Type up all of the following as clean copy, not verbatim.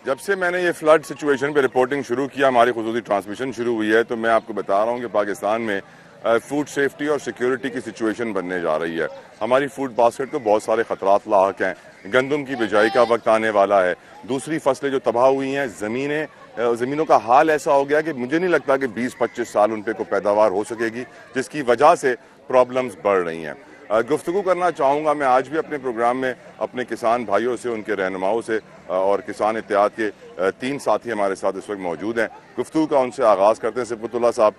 جب سے میں نے یہ فلڈ سچویشن پہ رپورٹنگ شروع کیا، ہماری خصوصی ٹرانسمیشن شروع ہوئی ہے، تو میں آپ کو بتا رہا ہوں کہ پاکستان میں فوڈ سیفٹی اور سیکیورٹی کی سچویشن بننے جا رہی ہے۔ ہماری فوڈ باسکٹ کو بہت سارے خطرات لاحق ہیں۔ گندم کی بجائی کا وقت آنے والا ہے، دوسری فصلیں جو تباہ ہوئی ہیں، زمینوں کا حال ایسا ہو گیا کہ مجھے نہیں لگتا کہ 20-25 سال ان پہ کوئی پیداوار ہو سکے گی، جس کی وجہ سے پرابلمز بڑھ رہی ہیں۔ گفتگو کرنا چاہوں گا میں آج بھی اپنے پروگرام میں اپنے کسان بھائیوں سے، ان کے رہنماؤں سے، اور کسان اتحاد کے 3 ساتھی ہمارے ساتھ اس وقت موجود ہیں۔ گفتگو کا ان سے آغاز کرتے ہیں۔ صفت اللہ صاحب،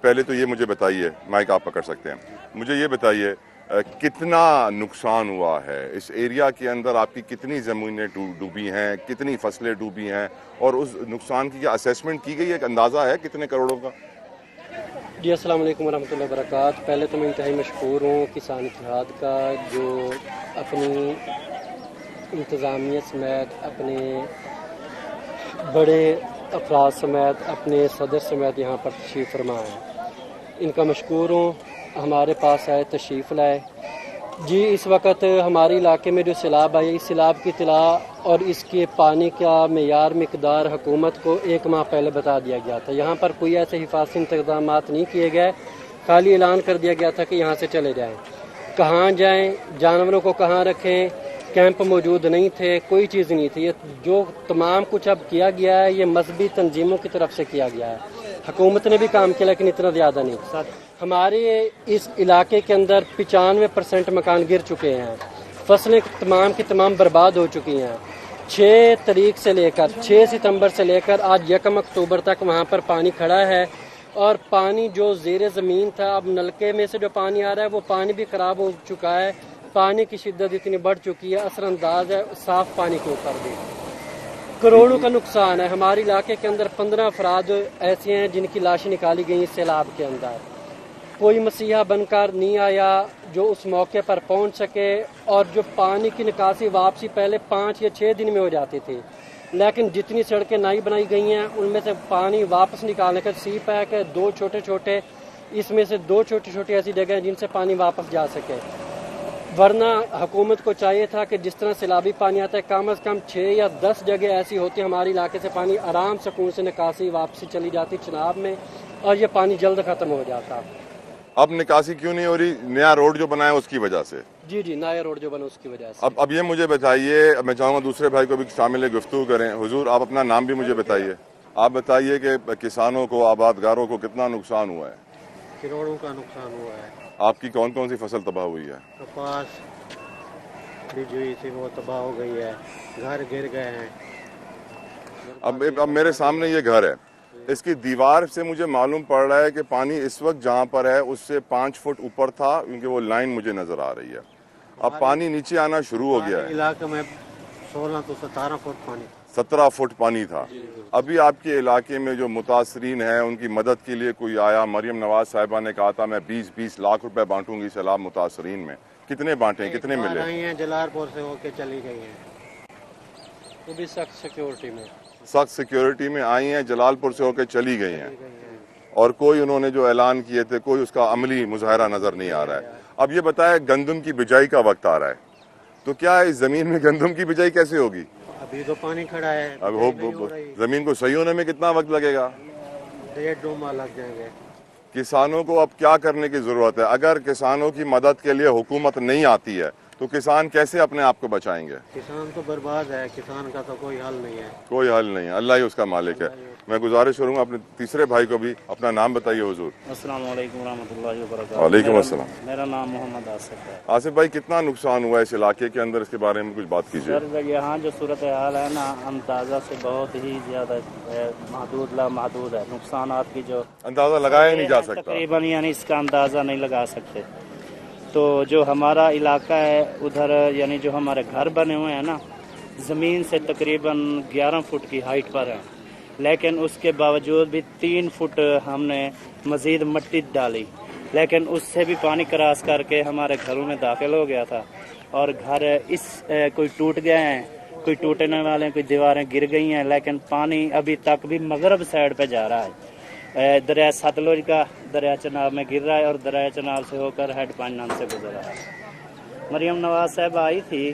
پہلے تو یہ مجھے بتائیے، مائک آپ پکڑ سکتے ہیں، مجھے یہ بتائیے کتنا نقصان ہوا ہے اس ایریا کے اندر؟ آپ کی کتنی زمینیں ڈوبی ہیں، کتنی فصلیں ڈوبی ہیں، اور اس نقصان کی کیا اسیسمنٹ کی گئی ہے؟ ایک اندازہ ہے کتنے کروڑوں کا؟ جی السلام علیکم ورحمۃ اللہ وبرکاتہ۔ پہلے تو میں انتہائی مشکور ہوں کسان اتحاد کا، جو اپنی انتظامیہ سمیت، اپنے بڑے افراد سمیت، اپنے صدر سمیت یہاں پر تشریف فرما ہے۔ ان کا مشکور ہوں، ہمارے پاس آئے، تشریف لائے۔ جی اس وقت ہمارے علاقے میں جو سیلاب آئی، اس سیلاب کی اطلاع اور اس کے پانی کا معیار مقدار حکومت کو 1 ماہ پہلے بتا دیا گیا تھا۔ یہاں پر کوئی ایسے حفاظتی انتظامات نہیں کیے گئے، خالی اعلان کر دیا گیا تھا کہ یہاں سے چلے جائیں۔ کہاں جائیں، جانوروں کو کہاں رکھیں، کیمپ موجود نہیں تھے، کوئی چیز نہیں تھی۔ یہ جو تمام کچھ اب کیا گیا ہے، یہ مذہبی تنظیموں کی طرف سے کیا گیا ہے۔ حکومت نے بھی کام کیا لیکن اتنا زیادہ نہیں۔ ہمارے اس علاقے کے اندر 95% مکان گر چکے ہیں، فصلیں تمام کی تمام برباد ہو چکی ہیں۔ 6 ستمبر سے لے کر آج 1 اکتوبر تک وہاں پر پانی کھڑا ہے، اور پانی جو زیر زمین تھا، اب نلکے میں سے جو پانی آ رہا ہے وہ پانی بھی خراب ہو چکا ہے۔ پانی کی شدت اتنی بڑھ چکی ہے، اثر انداز ہے صاف پانی کے اوپر بھی۔ کروڑوں کا نقصان ہے۔ ہمارے علاقے کے اندر 15 افراد ایسے ہیں جن کی لاشیں نکالی گئی سیلاب کے اندر۔ کوئی مسیحا بن کر نہیں آیا جو اس موقع پر پہنچ سکے، اور جو پانی کی نکاسی واپسی پہلے 5 یا 6 دن میں ہو جاتی تھی، لیکن جتنی سڑکیں نئی بنائی گئی ہیں ان میں سے پانی واپس نکالنے کا سی پیک ہے 2 چھوٹے، اس میں سے 2 چھوٹی ایسی جگہ ہیں جن سے پانی واپس جا سکے۔ ورنہ حکومت کو چاہیے تھا کہ جس طرح سیلابی پانی آتا ہے، کم از کم 6 یا 10 جگہ ایسی ہوتی ہیں ہمارے علاقے سے پانی آرام سکون سے نکاسی واپسی چلی جاتی چناب میں، اور یہ پانی جلد ختم ہو جاتا۔ اب نکاسی کیوں نہیں ہو رہی؟ نیا روڈ جو بنا ہے اس کی وجہ سے؟ جی نیا روڈ جو بنا اس کی وجہ سے۔ اب یہ مجھے بتائیے، میں چاہوں گا دوسرے بھائی کو بھی شامل گفتگو کریں۔ حضور آپ اپنا نام بھی مجھے بتائیے، آپ بتائیے کہ کسانوں کو، آبادگاروں کو کتنا نقصان ہوا ہے؟ کروڑوں کا نقصان ہوا ہے۔ آپ کی کون سی فصل تباہ ہوئی ہے؟ کپاس بیج ہوئی تھی وہ تباہ ہو گئی ہے، گھر گر گئے ہیں۔ اب میرے سامنے یہ گھر ہے، اس کی دیوار سے مجھے معلوم پڑ رہا ہے کہ پانی اس وقت جہاں پر ہے اس سے 5 فٹ اوپر تھا، کیونکہ وہ لائن مجھے نظر آ رہی ہے۔ اب پانی نیچے آنا شروع ہو گیا ہے۔ علاقے میں 16 تو 17 فٹ پانی، 17 فٹ پانی تھا۔ ابھی آپ کے علاقے میں جو متاثرین ہیں ان کی مدد کے لیے کوئی آیا؟ مریم نواز صاحبہ نے کہا تھا میں 20 لاکھ روپے بانٹوں گی سیلاب متاثرین میں، کتنے بانٹے، کتنے ملے؟ رہی ہیں جلال پور سے ہو کے چلی گئی ہیں، وہ بھی سخت سیکیورٹی میں، سخت سیکیورٹی میں آئی ہیں، جلال پور سے ہو کے چلی گئی ہیں، اور کوئی انہوں نے جو اعلان کیے تھے کوئی اس کا عملی مظاہرہ نظر نہیں آ رہا ہے۔ اب یہ بتائیں گندم کی بجائی کا وقت آ رہا ہے، تو کیا اس زمین میں گندم کی بجائی کیسے ہوگی؟ ابھی تو پانی کھڑا ہے، اب زمین کو صحیح ہونے میں کتنا وقت لگے گا؟ 1.5-2 ماہ لگ جائیں گے۔ کسانوں کو اب کیا کرنے کی ضرورت ہے؟ اگر کسانوں کی مدد کے لیے حکومت نہیں آتی ہے تو کسان کیسے اپنے آپ کو بچائیں گے؟ کسان تو برباد ہے، کسان کا تو کوئی حل نہیں ہے۔ کوئی حل نہیں ہے، اللہ ہی اس کا مالک ہے۔ میں گزارش کروں گا اپنے تیسرے بھائی کو بھی اپنا نام بتائیے حضور۔ السلام علیکم ورحمۃ اللہ وبرکاتہ۔ وعلیکم السلام۔ میرا نام محمد آصف ہے۔ آصف بھائی کتنا نقصان ہوا ہے اس علاقے کے اندر، اس کے بارے میں کچھ بات کیجیے۔ سر یہاں جو صورتحال ہے نا، اندازہ سے بہت ہی زیادہ محدود لامحدود ہے۔ نقصانات کی جو اندازہ لگایا نہیں جا سکتا، تقریباً یعنی اس کا اندازہ نہیں لگا سکتے۔ تو جو ہمارا علاقہ ہے ادھر، یعنی جو ہمارے گھر بنے ہوئے ہیں نا، زمین سے تقریباً 11 فٹ کی ہائٹ پر ہیں، لیکن اس کے باوجود بھی 3 فٹ ہم نے مزید مٹی ڈالی، لیکن اس سے بھی پانی کراس کر کے ہمارے گھروں میں داخل ہو گیا تھا، اور گھر کوئی ٹوٹ گئے ہیں، کوئی ٹوٹنے والے ہیں، کوئی دیواریں گر گئی ہیں، لیکن پانی ابھی تک بھی مغرب سائڈ پہ جا رہا ہے۔ دریا ستلج کا دریا چناب میں گر رہا ہے، اور دریا چناب سے ہو کر ہیڈ پانچ نام سے گزر رہا ہے۔ مریم نواز صاحب آئی تھی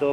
2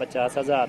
50,000।